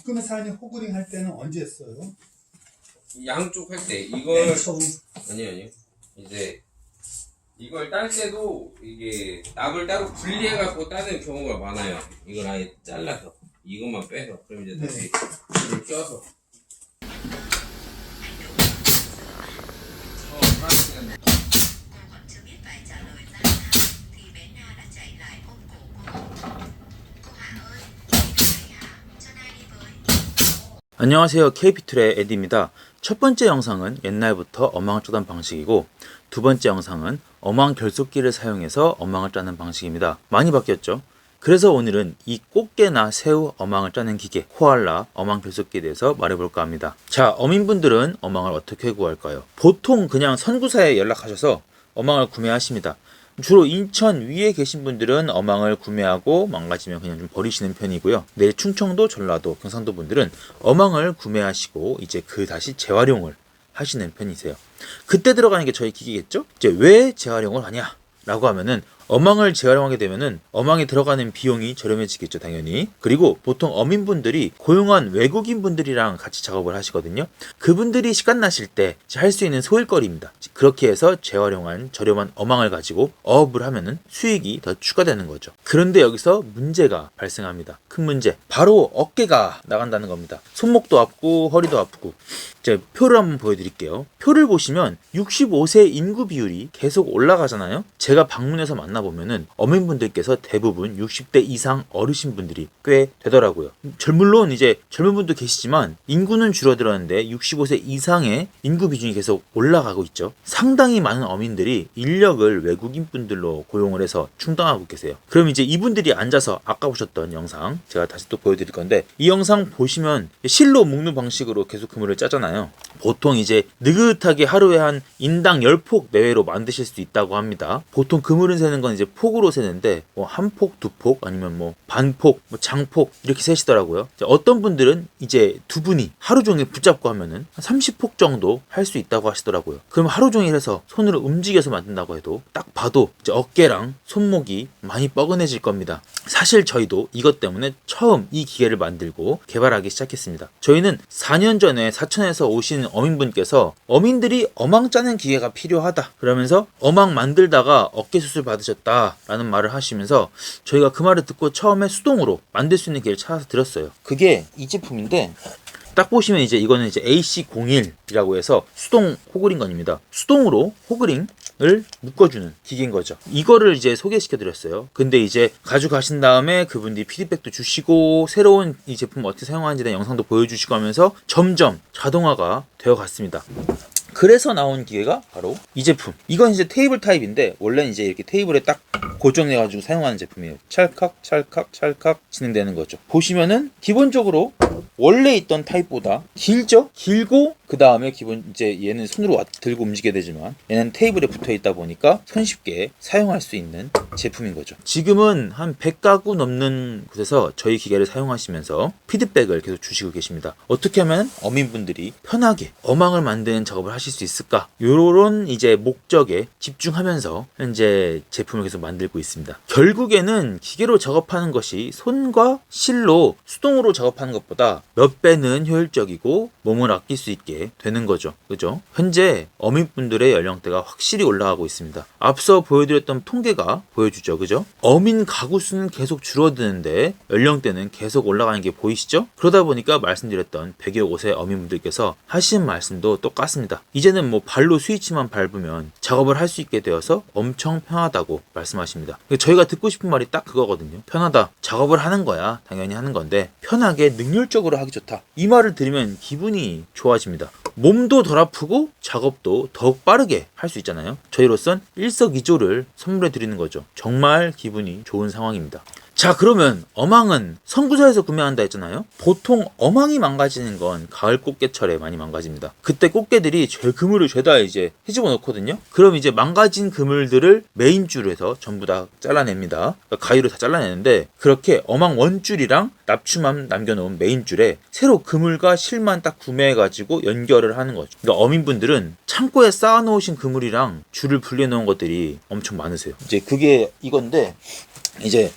그러면 사장님 호그링 할 때는 언제 했어요? 양쪽 할 때 이걸 처음. 아니요 이제 이걸 딸 때도 이게 납을 따로 분리해 갖고 따는 경우가 많아요. 이걸 아예 잘라서 이것만 빼서 그럼 이제 다시 이걸 껴서 안녕하세요, KP툴의 에디입니다. 첫 번째 영상은 옛날부터 어망을 짜던 방식이고 두 번째 영상은 어망 결속기를 사용해서 어망을 짜는 방식입니다. 많이 바뀌었죠? 그래서 오늘은 이 꽃게나 새우 어망을 짜는 기계 코알라 어망 결속기에 대해서 말해볼까 합니다. 자, 어민분들은 어망을 어떻게 구할까요? 보통 그냥 선구사에 연락하셔서 어망을 구매하십니다. 주로 인천 위에 계신 분들은 어망을 구매하고 망가지면 그냥 좀 버리시는 편이고요. 내일 충청도, 전라도, 경상도 분들은 어망을 구매하시고 이제 그 다시 재활용을 하시는 편이세요. 그때 들어가는 게 저희 기계겠죠? 이제 왜 재활용을 하냐? 라고 하면은 어망을 재활용하게 되면은 어망에 들어가는 비용이 저렴해지겠죠, 당연히. 그리고 보통 어민분들이 고용한 외국인 분들이랑 같이 작업을 하시거든요. 그분들이 시간 나실 때 할 수 있는 소일거리입니다. 그렇게 해서 재활용한 저렴한 어망을 가지고 어업을 하면은 수익이 더 추가되는 거죠. 그런데 여기서 문제가 발생합니다. 큰 문제. 바로 어깨가 나간다는 겁니다. 손목도 아프고 허리도 아프고. 이제 표를 한번 보여드릴게요. 표를 보시면 65세 인구 비율이 계속 올라가잖아요. 제가 방문해서 만나보면은 어민분들께서 대부분 60대 이상 어르신분들이 꽤 되더라고요. 물론 이제 젊은 분도 계시지만 인구는 줄어들었는데 65세 이상의 인구 비중이 계속 올라가고 있죠. 상당히 많은 어민들이 인력을 외국인 분들로 고용을 해서 충당하고 계세요. 그럼 이제 이분들이 앉아서 아까 보셨던 영상 제가 다시 또 보여드릴 건데, 이 영상 보시면 실로 묶는 방식으로 계속 그물을 짜잖아요. 보통 이제 느긋하게 하루에 한 인당 10폭 내외로 만드실 수 있다고 합니다. 보통 그물은 세는 건 이제 폭으로 세는데 뭐 한 폭, 두 폭, 아니면 뭐 반폭, 뭐 장폭 이렇게 세시더라고요. 어떤 분들은 이제 두 분이 하루 종일 붙잡고 하면은 한 30폭 정도 할 수 있다고 하시더라고요. 그럼 하루 종일 해서 손으로 움직여서 만든다고 해도 딱 봐도 이제 어깨랑 손목이 많이 뻐근해질 겁니다. 사실 저희도 이것 때문에 처음 이 기계를 만들고 개발하기 시작했습니다. 저희는 4년 전에 사천에서 오신 어민분께서 어민들이 어망 짜는 기계가 필요하다 그러면서 어망 만들다가 어깨 수술 받으셨다라는 말을 하시면서 저희가 그 말을 듣고 처음에 수동으로 만들 수 있는 기계를 찾아서 드렸어요. 그게 이 제품인데, 딱 보시면 이제 이거는 이제 AC01이라고 해서 수동 호그링건입니다. 수동으로 호그링을 묶어주는 기계인 거죠. 이거를 이제 소개시켜 드렸어요. 근데 이제 가져가신 다음에 그분들이 피드백도 주시고 새로운 이 제품 어떻게 사용하는지에 대한 영상도 보여주시고 하면서 점점 자동화가 되어 갔습니다. 그래서 나온 기계가 바로 이 제품. 이건 이제 테이블 타입인데 원래는 이제 이렇게 테이블에 딱 고정해가지고 사용하는 제품이에요. 찰칵 찰칵 찰칵 진행되는 거죠. 보시면은 기본적으로 원래 있던 타입보다 길죠? 길고 그 다음에 기본 이제 얘는 손으로 들고 움직여야 되지만 얘는 테이블에 붙어 있다 보니까 손쉽게 사용할 수 있는 제품인 거죠. 지금은 한 100가구 넘는 곳에서 저희 기계를 사용하시면서 피드백을 계속 주시고 계십니다. 어떻게 하면 어민분들이 편하게 어망을 만드는 작업을 하실 수 있을까? 요런 이제 목적에 집중하면서 현재 제품을 계속 만들고 있습니다. 결국에는 기계로 작업하는 것이 손과 실로 수동으로 작업하는 것보다 몇 배는 효율적이고 몸을 아낄 수 있게 되는 거죠. 그죠? 현재 어민분들의 연령대가 확실히 올라가고 있습니다. 앞서 보여드렸던 통계가 보여주죠. 그죠? 어민 가구 수는 계속 줄어드는데 연령대는 계속 올라가는 게 보이시죠? 그러다 보니까 말씀드렸던 100여 곳의 어민분들께서 하신 말씀도 똑같습니다. 이제는 뭐 발로 스위치만 밟으면 작업을 할 수 있게 되어서 엄청 편하다고 말씀하십니다. 저희가 듣고 싶은 말이 딱 그거거든요. 편하다. 작업을 하는 거야. 당연히 하는 건데 편하게 능률적으로 하기 좋다. 이 말을 들으면 기분이 좋아집니다. 몸도 덜 아프고 작업도 더욱 빠르게 할 수 있잖아요. 저희로선 일석이조를 선물해 드리는 거죠. 정말 기분이 좋은 상황입니다. 자, 그러면 어망은 선구사에서 구매한다 했잖아요. 보통 어망이 망가지는 건 가을 꽃게철에 많이 망가집니다. 그때 꽃게들이 그물을 죄다 이제 헤집어 놓거든요. 그럼 이제 망가진 그물들을 메인줄로 해서 전부 다 잘라냅니다. 그러니까 가위로 다 잘라내는데 그렇게 어망 원줄이랑 납춤만 남겨놓은 메인줄에 새로 그물과 실만 딱 구매해가지고 연결을 하는 거죠. 그러니까 어민분들은 창고에 쌓아놓으신 그물이랑 줄을 분리해 놓은 것들이 엄청 많으세요. 이제 그게 이건데 이제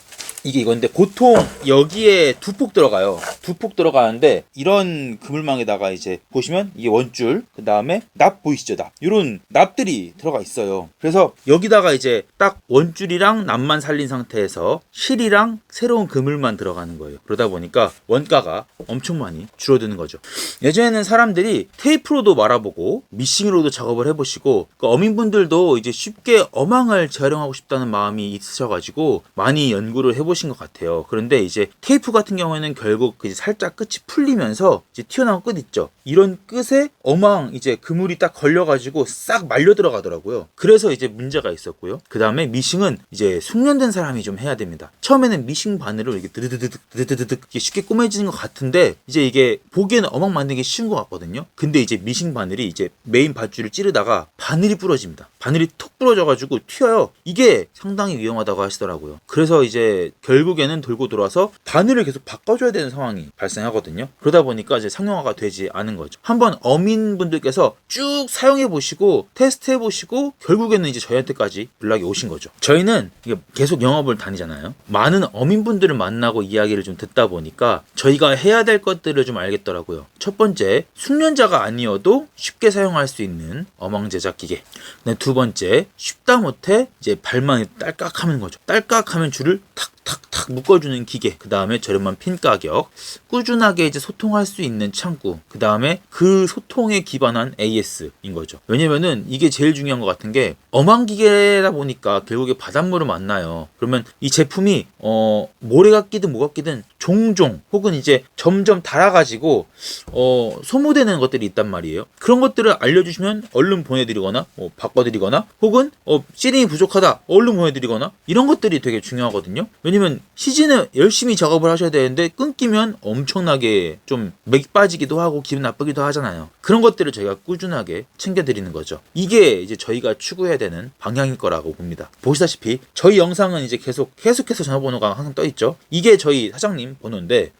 이게 이건데 보통 여기에 두 폭 들어가요. 두 폭 들어가는데 이런 그물망에다가 이제 보시면 이게 원줄, 그 다음에 납 보이시죠? 납. 이런 납들이 들어가 있어요. 그래서 여기다가 이제 딱 원줄이랑 납만 살린 상태에서 실이랑 새로운 그물만 들어가는 거예요. 그러다 보니까 원가가 엄청 많이 줄어드는 거죠. 예전에는 사람들이 테이프로도 말아보고 미싱으로도 작업을 해보시고 그 어민분들도 이제 쉽게 어망을 재활용하고 싶다는 마음이 있으셔가지고 많이 연구를 해보신 것 같아요. 그런데 이제 테이프 같은 경우에는 결국 이제 살짝 끝이 풀리면서 이제 튀어나온 끝 있죠. 이런 끝에 어망 이제 그물이 딱 걸려가지고 싹 말려 들어가더라고요. 그래서 이제 문제가 있었고요. 그 다음에 미싱은 이제 숙련된 사람이 좀 해야 됩니다. 처음에는 미싱 바늘을 이렇게 드드드득 쉽게 꼬매지는 것 같은데 이제 이게 보기에는 어망 만들기 쉬운 것 같거든요. 근데 이제 미싱 바늘이 이제 메인 밧줄을 찌르다가 바늘이 부러집니다. 바늘이 톡 부러져가지고 튀어요. 이게 상당히 위험하다고 하시더라고요. 그래서 이제 결국에는 돌고 돌아서 바늘을 계속 바꿔줘야 되는 상황이 발생하거든요. 그러다 보니까 이제 상용화가 되지 않은 거죠. 한번 어민분들께서 쭉 사용해 보시고 테스트해 보시고 결국에는 이제 저희한테까지 연락이 오신 거죠. 저희는 이게 계속 영업을 다니잖아요. 많은 어민분들을 만나고 이야기를 좀 듣다 보니까 저희가 해야 될 것들을 좀 알겠더라고요. 첫 번째, 숙련자가 아니어도 쉽게 사용할 수 있는 어망 제작 기계. 두 번째, 쉽다 못해 이제 발만 딸깍하면 거죠. 딸깍하면 줄을 탁탁탁 묶어주는 기계. 그 다음에 저렴한 핀 가격. 꾸준하게 이제 소통할 수 있는 창구. 그 다음에 그 소통에 기반한 AS인 거죠. 왜냐면은 이게 제일 중요한 것 같은 게 어망 기계다 보니까 결국에 바닷물을 만나요. 그러면 이 제품이 모래가 끼든 뭐가 끼든 종종 혹은 이제 점점 닳아가지고 소모되는 것들이 있단 말이에요. 그런 것들을 알려주시면 얼른 보내드리거나 바꿔드리거나 혹은 시링이 부족하다 얼른 보내드리거나 이런 것들이 되게 중요하거든요. 왜냐면 시즌에 열심히 작업을 하셔야 되는데 끊기면 엄청나게 좀 맥 빠지기도 하고 기분 나쁘기도 하잖아요. 그런 것들을 저희가 꾸준하게 챙겨드리는 거죠. 이게 이제 저희가 추구해야 되는 방향일 거라고 봅니다. 보시다시피 저희 영상은 이제 계속해서 전화번호가 항상 떠있죠. 이게 저희 사장님 번호인데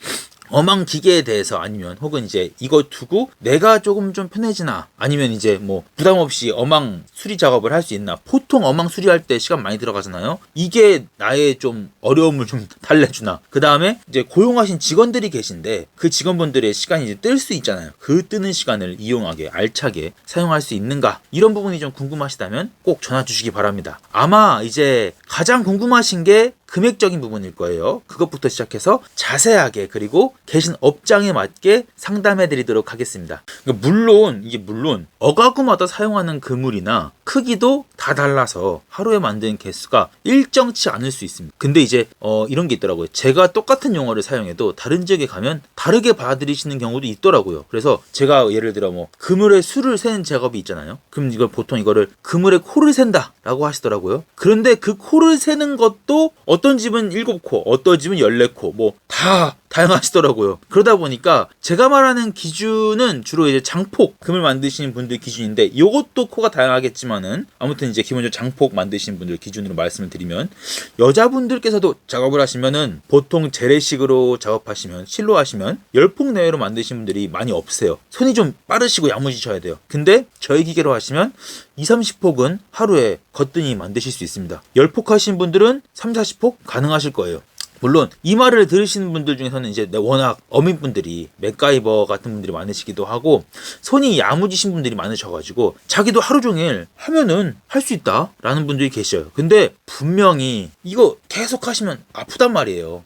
어망 기계에 대해서 아니면 혹은 이제 이거 두고 내가 조금 좀 편해지나 아니면 이제 뭐 부담 없이 어망 수리 작업을 할 수 있나. 보통 어망 수리할 때 시간 많이 들어가잖아요. 이게 나의 좀 어려움을 좀 달래주나. 그 다음에 이제 고용하신 직원들이 계신데 그 직원분들의 시간이 이제 뜰 수 있잖아요. 그 뜨는 시간을 이용하게 알차게 사용할 수 있는가. 이런 부분이 좀 궁금하시다면 꼭 전화 주시기 바랍니다. 아마 이제 가장 궁금하신 게 금액적인 부분일 거예요. 그것부터 시작해서 자세하게 그리고 계신 업장에 맞게 상담해 드리도록 하겠습니다. 물론 어가구마다 사용하는 그물이나 크기도 다 달라서 하루에 만드는 개수가 일정치 않을 수 있습니다. 근데 이제 이런 게 있더라고요. 제가 똑같은 용어를 사용해도 다른 지역에 가면 다르게 받아들이시는 경우도 있더라고요. 그래서 제가 예를 들어 뭐 그물의 수를 세는 작업이 있잖아요. 그럼 이걸 보통 이거를 그물의 코를 센다 라고 하시더라고요. 그런데 그 코를 세는 것도 어떤 집은 7코, 어떤 집은 14코, 뭐 다 다양하시더라고요. 그러다 보니까 제가 말하는 기준은 주로 이제 장폭 그물 만드시는 분들 기준인데 이것도 코가 다양하겠지만은 아무튼 이제 기본적으로 장폭 만드시는 분들 기준으로 말씀을 드리면 여자분들께서도 작업을 하시면은 보통 재래식으로 작업하시면 실로 하시면 10폭 내외로 만드시는 분들이 많이 없으세요. 손이 좀 빠르시고 야무지셔야 돼요. 근데 저희 기계로 하시면 20-30폭은 하루에 거뜬히 만드실 수 있습니다. 10폭 하신 분들은 30-40폭 가능하실 거예요. 물론 이 말을 들으시는 분들 중에서는 이제 워낙 어민분들이 맥가이버 같은 분들이 많으시기도 하고 손이 야무지신 분들이 많으셔가지고 자기도 하루 종일 하면은 할 수 있다라는 분들이 계셔요. 근데 분명히 이거 계속 하시면 아프단 말이에요.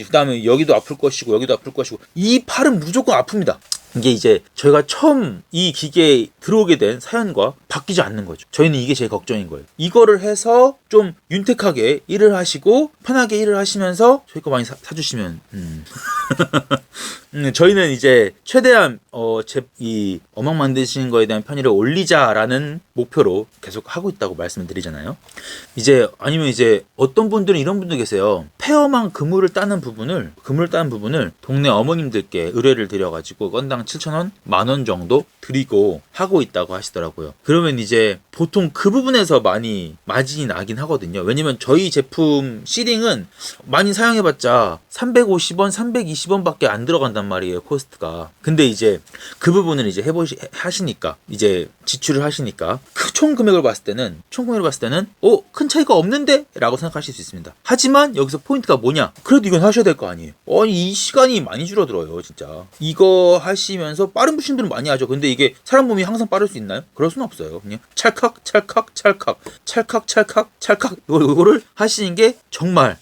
그다음에 여기도 아플 것이고 여기도 아플 것이고 이 팔은 무조건 아픕니다. 이게 이제 저희가 처음 이 기계에 들어오게 된 사연과 바뀌지 않는 거죠. 저희는 이게 제일 걱정인 거예요. 이거를 해서 좀 윤택하게 일을 하시고 편하게 일을 하시면서 저희 거 많이 사주시면 저희는 이제 최대한 이 어망 만드시는 거에 대한 편의를 올리자라는 목표로 계속 하고 있다고 말씀을 드리잖아요. 아니면 어떤 분들은 이런 분도 계세요. 폐어망 그물을 따는 부분을 동네 어머님들께 의뢰를 드려가지고 건당 7,000원, 10,000원 정도 드리고 하고 있다고 하시더라고요. 그러면 이제 보통 그 부분에서 많이 마진이 나긴 하거든요. 왜냐면 저희 제품 시링은 많이 사용해봤자 350원, 320원 밖에 안 들어간단 말이에요, 코스트가. 근데 이제 그 부분을 이제 하시니까 이제 지출을 하시니까 총 금액을 봤을 때는 큰 차이가 없는데? 라고 생각하실 수 있습니다. 하지만 여기서 포인트가 뭐냐? 그래도 이건 하셔야 될 거 아니에요. 아니 이 시간이 많이 줄어들어요 진짜. 이거 하시면서 빠른 분들은 많이 하죠. 근데 이게 사람 몸이 항상 빠를 수 있나요? 그럴 수는 없어요. 그냥 찰칵 이거를 하시는 게 정말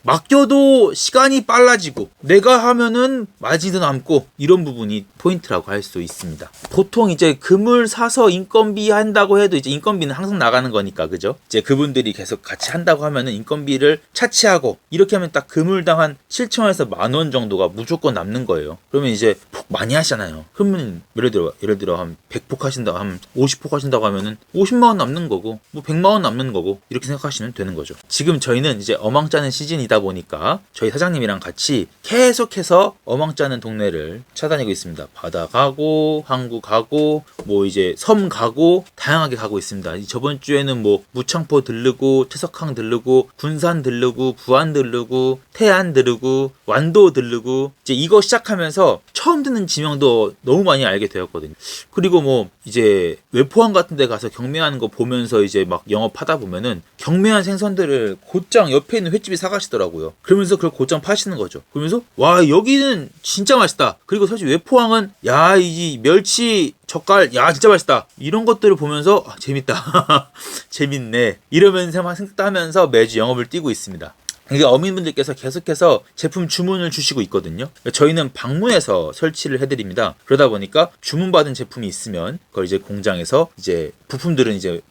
맡겨도 시간이 빨라지고 내가 하면은 마진도 남고 이런 부분이 포인트라고 할 수 있습니다. 보통 이제 금을 사서 인건비 한다고 해도 이제 인건비는 항상 나가는 거니까 그죠? 이제 그분들이 계속 같이 한다고 하면은 인건비를 차치하고 이렇게 하면 딱 금을당 한 7,000원에서 10,000원 정도가 무조건 남는 거예요. 그러면 이제 폭 많이 하시잖아요. 그러면 예를 들어 한 100폭 하신다고 한 50폭 하신다고 하면은 50만 원 남는 거고 뭐 100만 원 남는 거고 이렇게 생각하시면 되는 거죠. 지금 저희는 이제 어망 짜는 시즌이다 보니까 저희 사장님이랑 같이 계속해서 어망 짜는 동네를 찾아다니고 있습니다. 바다 가고 항구 가고 뭐 이제 섬 가고 다양하게 가고 있습니다. 저번 주에는 뭐 무창포 들르고 퇴석항 들르고 군산 들르고 부안 들르고 태안 들르고 완도 들르고 이제 이거 시작하면서 처음 듣는 지명도 너무 많이 알게 되었거든요. 그리고 뭐 이제 외포항 같은 데 가서 경매하는 거 보면서 이제 막 영업하다 보면은 경매한 생선들을 곧장 옆에 있는 횟집이 사가시더라고요. 그러면서 그걸 곧장 파시는 거죠. 그러면서 와 여기는 진짜 맛있다. 그리고 사실 외포항은 야 이 멸치 젓갈 야 진짜 맛있다. 이런 것들을 보면서 재밌다. 재밌네. 이러면서 생각하면서 매주 영업을 뛰고 있습니다. 이게 어민분들께서 계속해서 제품 주문을 주시고 있거든요. 저희는 방문해서 설치를 해드립니다. 그러다 보니까 주문받은 제품이 있으면 그걸 이제 공장에서 이제 부품들은 이제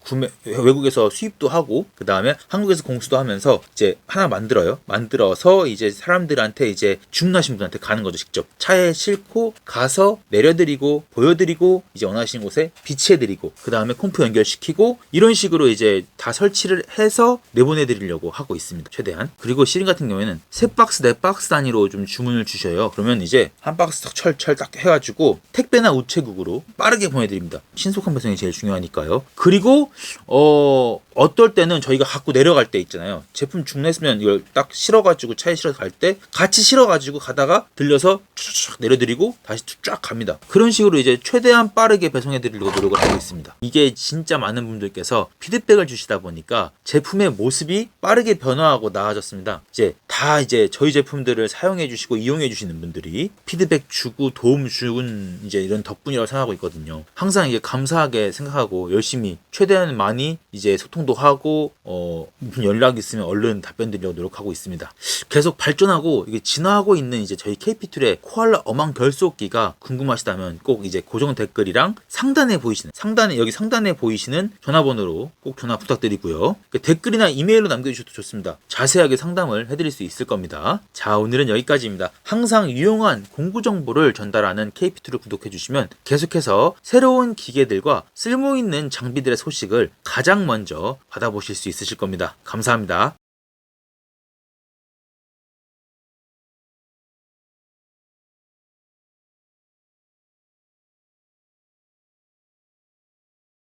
외국에서 수입도 하고 그 다음에 한국에서 공수도 하면서 이제 하나 만들어서 이제 사람들한테 이제 주문하신 분한테 가는 거죠. 직접 차에 싣고 가서 내려드리고 보여드리고 이제 원하시는 곳에 비치해드리고 그 다음에 콤프 연결시키고 이런 식으로 이제 다 설치를 해서 내보내드리려고 하고 있습니다. 최대한. 그리고 시린 같은 경우에는 3박스 4박스 단위로 좀 주문을 주셔요. 그러면 이제 한 박스 철 딱 해가지고 택배나 우체국으로 빠르게 보내드립니다. 신속한 배송이 제일 중요하니까요. 그리고 어떨 때는 저희가 갖고 내려갈 때 있잖아요. 제품 주문했으면 이걸 딱 실어가지고 차에 실어서 갈 때 같이 실어가지고 가다가 들려서 쫙 내려드리고 다시 쫙 갑니다. 그런 식으로 이제 최대한 빠르게 배송해드리려고 노력을 하고 있습니다. 이게 진짜 많은 분들께서 피드백을 주시다 보니까 제품의 모습이 빠르게 변화하고 나아졌습니다. 이제 저희 제품들을 사용해 주시고 이용해 주시는 분들이 피드백 주고 도움 주는 이제 이런 덕분이라고 생각하고 있거든요. 항상 이게 감사하게 생각하고 열심히 최대한 많이 이제 소통도 하고 무슨 연락이 있으면 얼른 답변 드리려고 노력하고 있습니다. 계속 발전하고 이게 진화하고 있는 이제 저희 KP툴의 코알라 어망 결속기가 궁금하시다면 꼭 이제 고정 댓글이랑 상단에 보이시는 전화번호로 꼭 전화 부탁드리고요. 댓글이나 이메일로 남겨주셔도 좋습니다. 자세하게 상담을 해드릴 수 있을 겁니다. 자, 오늘은 여기까지입니다. 항상 유용한 공구 정보를 전달하는 KP툴을 구독해주시면 계속해서 새로운 기계들과 쓸모있는 장비들의 소식을 가장 먼저 받아보실 수 있으실 겁니다. 감사합니다.